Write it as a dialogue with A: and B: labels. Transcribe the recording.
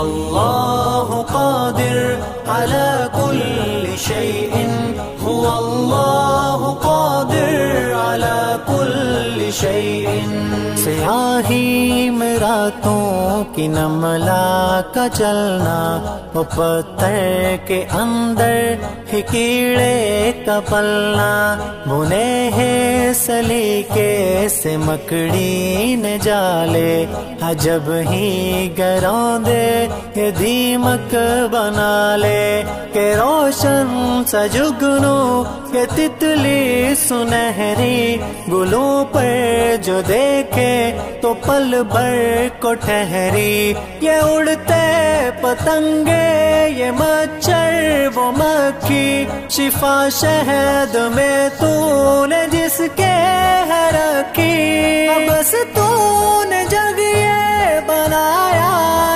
A: اللہ قادر علی کل شیء، هو اللہ قادر علی کل شیء۔ سیاہی میں راتوں کی نملا کا چلنا، وہ پتھر کے اندر ہی کیڑے کا پلنا، بنے ہیں سلیقے سے مکڑی نے جالے، عجب ہی گروں دے یہ دیمک بنا لے، کہ روشن سا جگنو یہ تتلی سنہری، گلوں پر جو دیکھے تو پل بھر کو ٹھہری، یہ اڑتے پتنگے یہ مچھر وہ مکھی، شفا شہد میں تو نے جس کے ہے رکھی، بس تو نے جگ یہ بنایا